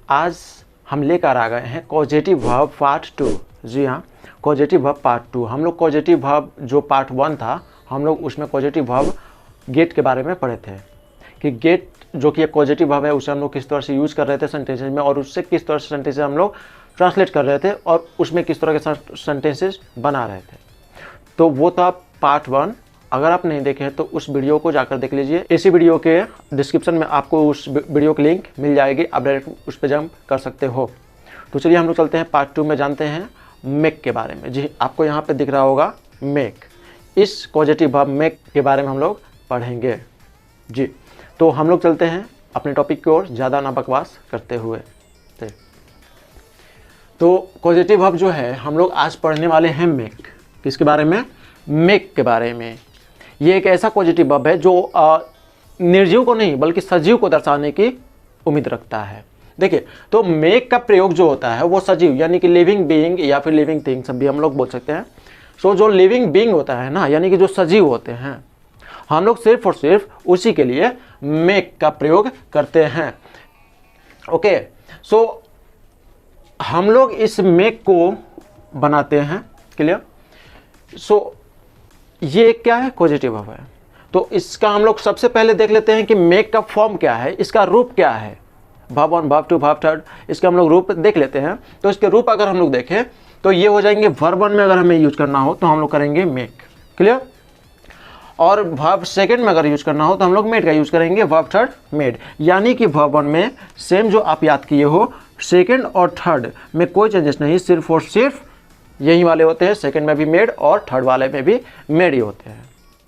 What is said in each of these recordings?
आज हम लेकर आ गए हैं कॉजेटिव वर्ब पार्ट 2। जी हाँ, कॉजेटिव वर्ब पार्ट 2। हम लोग कॉजेटिव वर्ब जो पार्ट 1 था, हम लोग उसमें कॉजेटिव वर्ब गेट के बारे में पढ़े थे कि गेट जो कि एक पॉजिटिव वर्ब है उसे हम लोग किस तरह से यूज़ कर रहे थे सेंटेंसेज में, और उससे किस तरह से सेंटेंसेज हम लोग ट्रांसलेट कर रहे थे और उसमें किस तरह के सेंटेंसेज बना रहे थे। तो वो था पार्ट 1। अगर आप नहीं देखे तो उस वीडियो को जाकर देख लीजिए। इसी वीडियो के डिस्क्रिप्शन में आपको उस वीडियो की लिंक मिल जाएगी, आप डायरेक्ट उस पर जंप कर सकते हो। तो चलिए हम लोग चलते हैं पार्ट 2 में, जानते हैं मेक के बारे में। जी, आपको यहाँ पे दिख रहा होगा मेक। इस पॉजिटिव वर्ब मेक के बारे में हम लोग पढ़ेंगे। जी, तो हम लोग चलते हैं अपने टॉपिक की ओर, ज़्यादा ना बकवास करते हुए। तो पॉजिटिव वर्ब जो है हम लोग आज पढ़ने वाले हैं मेक। किसके बारे में? मेक के बारे में। ये एक ऐसा पॉजिटिव वर्ब है जो निर्जीव को नहीं बल्कि सजीव को दर्शाने की उम्मीद रखता है। देखिए, तो मेक का प्रयोग जो होता है वो सजीव यानी कि लिविंग बीइंग या फिर लिविंग थिंग सब भी हम लोग बोल सकते हैं। सो जो लिविंग बीइंग होता है ना, यानी कि जो सजीव होते हैं, हम लोग सिर्फ और सिर्फ उसी के लिए मेक का प्रयोग करते हैं। ओके, सो हम लोग इस मेक को बनाते हैं। क्लियर? सो ये क्या है? पॉजिटिव वर्ब है। तो इसका हम लोग सबसे पहले देख लेते हैं कि मेक का फॉर्म क्या है, इसका रूप क्या है। वर्ब 1, वर्ब 2, वर्ब 3, इसके हम लोग रूप देख लेते हैं। तो इसके रूप अगर हम लोग देखें तो ये हो जाएंगे। वर्ब 1 में अगर हमें यूज करना हो तो हम लोग करेंगे मेक। क्लियर? और वर्ब 2 में अगर यूज करना हो तो हम लोग मेड का यूज करेंगे। Verb 3 made. यानी कि वर्ब 1 में सेम जो आप याद किए हो, 2nd और 3rd में कोई चेंजेस नहीं, सिर्फ और सिर्फ यही वाले होते हैं। 2nd में भी मेड और 3rd वाले में भी मेड ही होते हैं।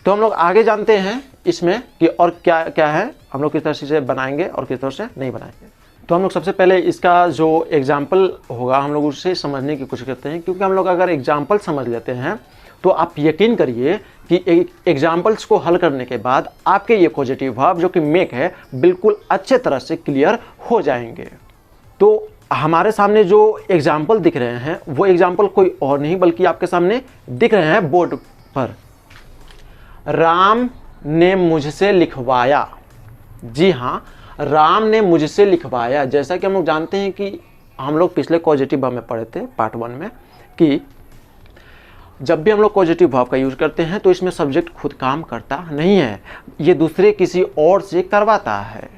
तो हम लोग आगे जानते हैं इसमें कि और क्या क्या है, हम लोग किस तरह से बनाएंगे और किस तरह से नहीं बनाएंगे। तो हम लोग सबसे पहले इसका जो एग्जाम्पल होगा हम लोग उससे समझने की कोशिश करते हैं, क्योंकि हम लोग अगर एग्जाम्पल समझ लेते हैं तो आप यकीन करिए कि एग्जाम्पल्स को हल करने के बाद आपके ये पॉजिटिव वर्ब जो कि मेक है बिल्कुल अच्छे तरह से क्लियर हो जाएंगे। तो हमारे सामने जो एग्जाम्पल दिख रहे हैं वो एग्जाम्पल कोई और नहीं बल्कि आपके सामने दिख रहे हैं बोर्ड पर। राम ने मुझसे लिखवाया। जी हाँ, राम ने मुझसे लिखवाया। जैसा कि हम लोग जानते हैं कि हम लोग पिछले पॉजिटिव वर्ब में पढ़े थे पार्ट 1 में कि जब भी हम लोग पॉजिटिव वर्ब का यूज करते हैं तो इसमें सब्जेक्ट खुद काम करता नहीं है, ये दूसरे किसी और से करवाता है।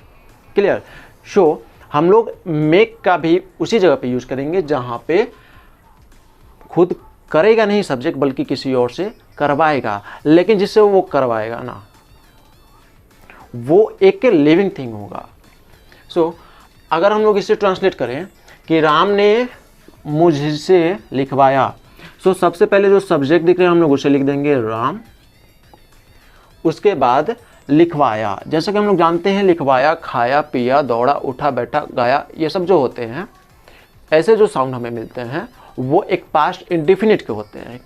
क्लियर? सो हम लोग मेक का भी उसी जगह पे यूज करेंगे जहाँ पे खुद करेगा नहीं सब्जेक्ट बल्कि किसी और से करवाएगा, लेकिन जिससे वो करवाएगा ना वो एक लिविंग थिंग होगा। सो अगर हम लोग इसे ट्रांसलेट करें कि राम ने मुझसे लिखवाया, सो सबसे पहले जो सब्जेक्ट दिख रहे हैं हम लोग उसे लिख देंगे राम। उसके बाद लिखवाया, जैसा कि हम लोग जानते हैं लिखवाया, खाया, पिया, दौड़ा, उठा, बैठा, गाया, ये सब जो होते हैं ऐसे जो साउंड हमें मिलते हैं वो एक पास्ट इंडेफिनिट के होते हैं।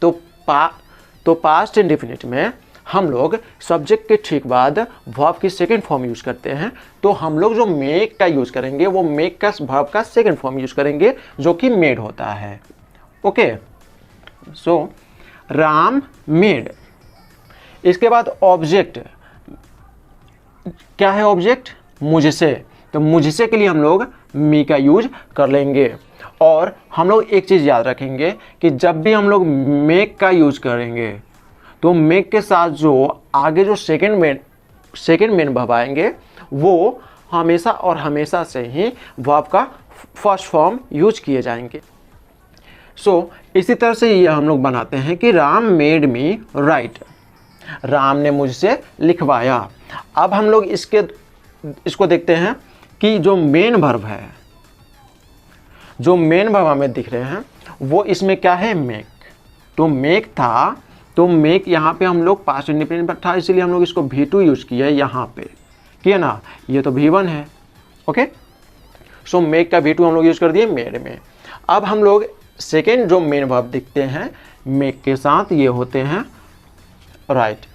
तो पास्ट इंडेफिनिट में हम लोग सब्जेक्ट के ठीक बाद वर्ब की 2nd फॉर्म यूज करते हैं। तो हम लोग जो मेक का यूज करेंगे वो मेक का वर्ब का 2nd फॉर्म यूज करेंगे जो कि मेड होता है। ओके, सो राम मेड। इसके बाद ऑब्जेक्ट क्या है? ऑब्जेक्ट मुझसे। तो मुझसे के लिए हम लोग मी का यूज कर लेंगे। और हम लोग एक चीज़ याद रखेंगे कि जब भी हम लोग मेक का यूज करेंगे तो मेक के साथ जो आगे जो सेकंड मेन वर्ब आएंगे वो हमेशा और हमेशा से ही वर्ब का फर्स्ट फॉर्म यूज किए जाएंगे। सो इसी तरह से ये हम लोग बनाते हैं कि Ram made me right. Ram ने मुझसे लिखवाया। अब हम लोग इसको देखते हैं कि जो मेन वर्ब है, जो मेन वर्ब हमें दिख रहे हैं वो इसमें क्या है? मेक। तो मेक था, तो मेक यहाँ पे हम लोग पास्ट इंडेफिनिट था इसलिए हम लोग इसको V2 यूज किया है यहाँ पे, किया ना? ये तो V1 है। ओके, सो मेक का V2 हम लोग यूज कर दिए मेड में। अब हम लोग सेकेंड जो मेन वर्ब दिखते हैं मेक के साथ ये होते हैं राइट।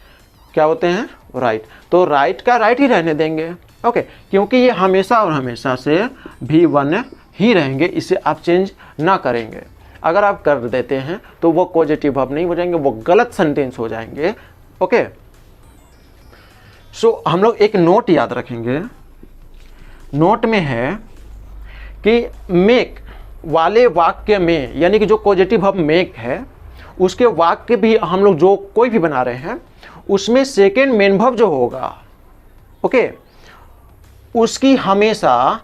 क्या होते हैं? राइट। तो राइट का राइट ही रहने देंगे। ओके, क्योंकि ये हमेशा और हमेशा से V1 ही रहेंगे, इसे आप चेंज ना करेंगे। अगर आप कर देते हैं तो वो पॉजिटिव वर्ब नहीं हो जाएंगे, वो गलत सेंटेंस हो जाएंगे। ओके, सो हम लोग एक नोट याद रखेंगे। नोट में है कि मेक वाले वाक्य में, यानी कि जो पॉजिटिव वर्ब मेक है उसके वाक्य भी हम लोग जो कोई भी बना रहे हैं उसमें सेकेंड मेन वर्ब जो होगा, ओके, उसकी हमेशा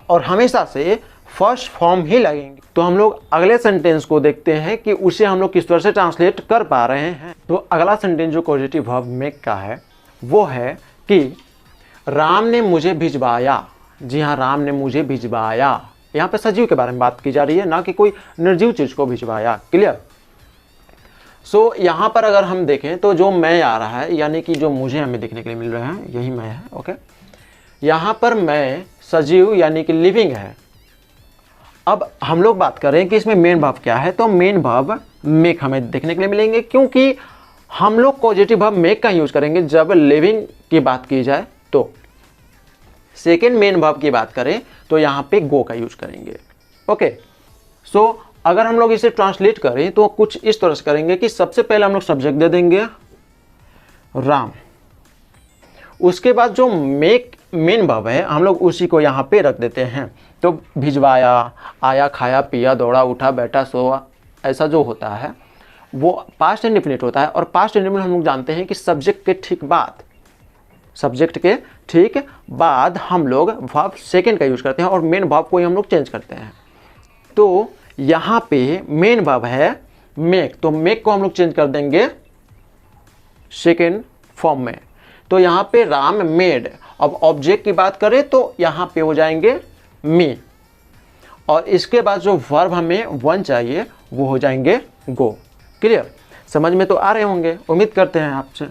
और हमेशा से फर्स्ट फॉर्म ही लगेंगे। तो हम लोग अगले सेंटेंस को देखते हैं कि उसे हम लोग किस तरह से ट्रांसलेट कर पा रहे हैं। तो अगला सेंटेंस जो पॉजिटिव वर्ब मेक का है वो है कि राम ने मुझे भिजवाया। जी हाँ, राम ने मुझे भिजवाया। यहाँ पे सजीव के बारे में बात की जा रही है, ना कि कोई निर्जीव चीज को भिजवाया। क्लियर? सो यहाँ पर अगर हम देखें तो जो मैं आ रहा है, यानी कि जो मुझे हमें देखने के लिए मिल रहा है, यही मैं है। ओके, यहाँ पर मैं सजीव यानी कि लिविंग है। अब हम लोग बात करें कि इसमें मेन वर्ब क्या है, तो मेन वर्ब मेक हमें देखने के लिए मिलेंगे, क्योंकि हम लोग पॉजिटिव वर्ब मेक का यूज करेंगे जब लिविंग की बात की जाए। तो सेकेंड मेन वर्ब की बात करें तो यहाँ पे गो का यूज करेंगे। ओके, सो अगर हम लोग इसे ट्रांसलेट करें तो कुछ इस तरह से करेंगे कि सबसे पहले हम लोग सब्जेक्ट दे देंगे राम, उसके बाद जो मेक मेन वर्ब है हम लोग उसी को यहाँ पे रख देते हैं। तो भिजवाया, आया, खाया, पिया, दौड़ा, उठा, बैठा, सोया, ऐसा जो होता है वो पास्ट इंडेफिनिट होता है। और पास्ट इंडेफिनिट हम लोग जानते हैं कि सब्जेक्ट के ठीक बाद हम लोग वर्ब सेकेंड का यूज करते हैं और मेन वर्ब को ही हम लोग चेंज करते हैं। तो यहाँ पे मेन वर्ब है मेक, तो मेक को हम लोग चेंज कर देंगे सेकेंड फॉर्म में। तो यहाँ पे राम मेड। अब ऑब्जेक्ट की बात करें तो यहाँ पे हो जाएंगे मी, और इसके बाद जो वर्ब हमें वन चाहिए वो हो जाएंगे गो। क्लियर? समझ में तो आ रहे होंगे, उम्मीद करते हैं आपसे।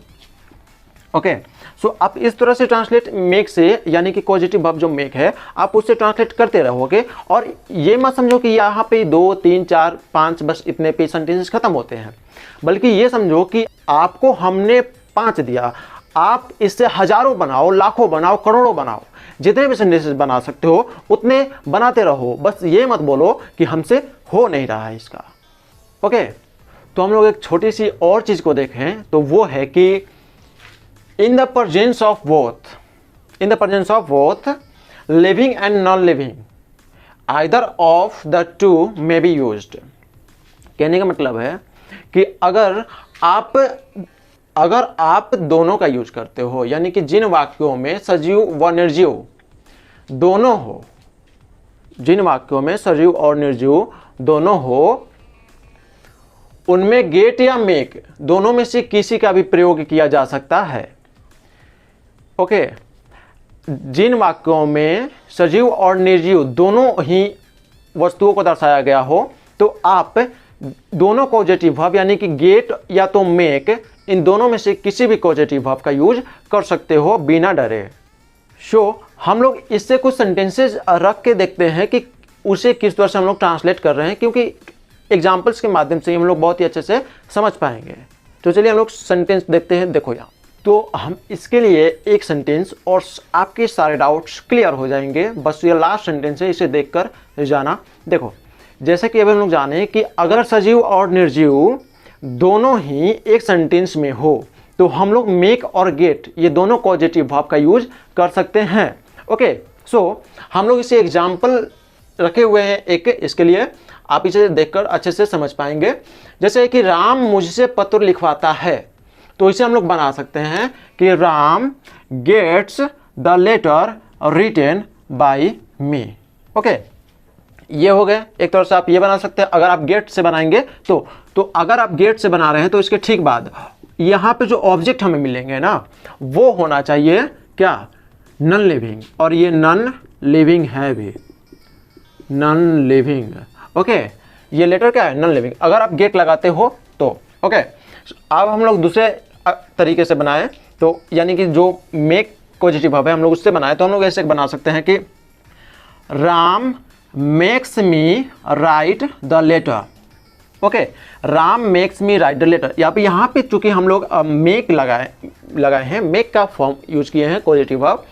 ओके, सो आप इस तरह से ट्रांसलेट मेक से, यानी कि पॉजिटिव वर्ब जो मेक है आप उससे ट्रांसलेट करते रहोगे। और ये मत समझो कि यहाँ पे 2, 3, 4, 5 बस इतने पे सेंटेंसेस खत्म होते हैं, बल्कि ये समझो कि आपको हमने 5 दिया, आप इससे हजारों बनाओ, लाखों बनाओ, करोड़ों बनाओ, जितने भी सेंटेंसेस बना सकते हो उतने बनाते रहो। बस ये मत बोलो कि हमसे हो नहीं रहा है इसका। ओके, तो हम लोग एक छोटी सी और चीज को देखें तो वो है कि in the presence of both living and non-living, either of the two may be used। कहने का मतलब है कि अगर आप दोनों का यूज करते हो, यानी कि जिन वाक्यों में सजीव व निर्जीव दोनों हो, जिन वाक्यों में सजीव और निर्जीव दोनों हो, उनमें गेट या मेक दोनों में से किसी का भी प्रयोग किया जा सकता है। ओके, जिन वाक्यों में सजीव और निर्जीव दोनों ही वस्तुओं को दर्शाया गया हो तो आप दोनों पॉजिटिव वर्ब यानी कि गेट या तो मेक, इन दोनों में से किसी भी पॉजिटिव वर्ब का यूज कर सकते हो बिना डरे। हम लोग इससे कुछ सेंटेंसेस रख के देखते हैं कि उसे किस तरह से हम लोग ट्रांसलेट कर रहे हैं, क्योंकि एग्जाम्पल्स के माध्यम से हम लोग बहुत ही अच्छे से समझ पाएंगे। तो चलिए हम लोग सेंटेंस देखते हैं। देखो यहाँ, तो हम इसके लिए एक सेंटेंस और आपके सारे डाउट्स क्लियर हो जाएंगे। बस ये लास्ट सेंटेंस है, इसे देखकर जाना। देखो, जैसे कि अभी हम लोग जाने कि अगर सजीव और निर्जीव दोनों ही एक सेंटेंस में हो तो हम लोग मेक और गेट ये दोनों पॉजिटिव वर्ब का यूज कर सकते हैं। ओके, सो हम लोग इसे एग्जाम्पल रखे हुए हैं एक, इसके लिए आप इसे देखकर अच्छे से समझ पाएंगे। जैसे कि राम मुझसे पत्र लिखवाता है, तो इसे हम लोग बना सकते हैं कि Ram gets the letter written by me. Okay, ये हो गए। एक तरह से आप ये बना सकते हैं। अगर आप गेट से बनाएंगे तो अगर आप गेट से बना रहे हैं तो इसके ठीक बाद यहाँ पे जो ऑब्जेक्ट हमें मिलेंगे ना वो होना चाहिए क्या, नॉन लिविंग, और ये नॉन लिविंग है भी, नॉन लिविंग। ओके, ये लेटर क्या है, नॉन लिविंग। अगर आप गेट लगाते हो तो ओके। अब हम लोग दूसरे तरीके से बनाए, तो यानी कि जो मेक पॉजिटिव वर्ब है हम लोग उससे बनाए, तो हम लोग ऐसे बना सकते हैं कि Ram makes me write the letter. Okay, Ram makes me write the letter. यहाँ पे चूंकि हम लोग मेक लगाए हैं, मेक का फॉर्म यूज किए हैं पॉजिटिव वर्ब,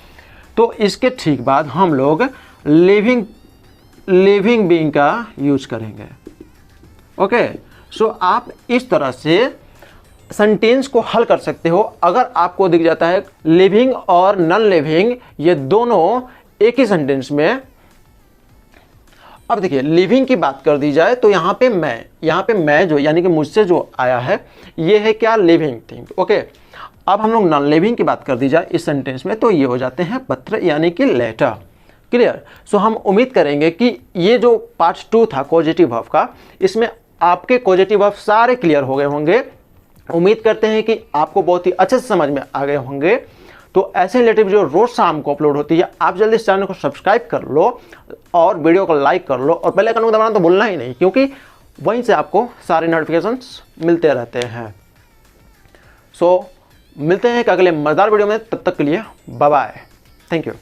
तो इसके ठीक बाद हम लोग लिविंग बीइंग का यूज करेंगे। ओके, सो आप इस तरह से सेंटेंस को हल कर सकते हो। अगर आपको दिख जाता है लिविंग और नॉन लिविंग ये दोनों एक ही सेंटेंस में अब देखिए लिविंग की बात कर दी जाए तो यहाँ पे मैं जो यानी कि मुझसे जो आया है ये है क्या, लिविंग थिंग। ओके, अब हम लोग नॉन लिविंग की बात कर दी जाए इस सेंटेंस में तो ये हो जाते हैं पत्र यानी कि लेटर। क्लियर। सो हम उम्मीद करेंगे कि ये जो पार्ट 2 था कॉजेटिव वर्ब का, इसमें आपके कॉजेटिव वर्ब सारे क्लियर हो गए होंगे। उम्मीद करते हैं कि आपको बहुत ही अच्छे से समझ में आ गए होंगे। तो ऐसे रिलेटिव जो रोज शाम को अपलोड होती है, आप जल्दी इस चैनल को सब्सक्राइब कर लो और वीडियो को लाइक कर लो और बेल आइकन को दबाना तो भूलना ही नहीं, क्योंकि वहीं से आपको सारे नोटिफिकेशंस मिलते रहते हैं। सो मिलते हैं एक अगले मजेदार वीडियो में, तब तक के लिए बाय बाय, थैंक यू।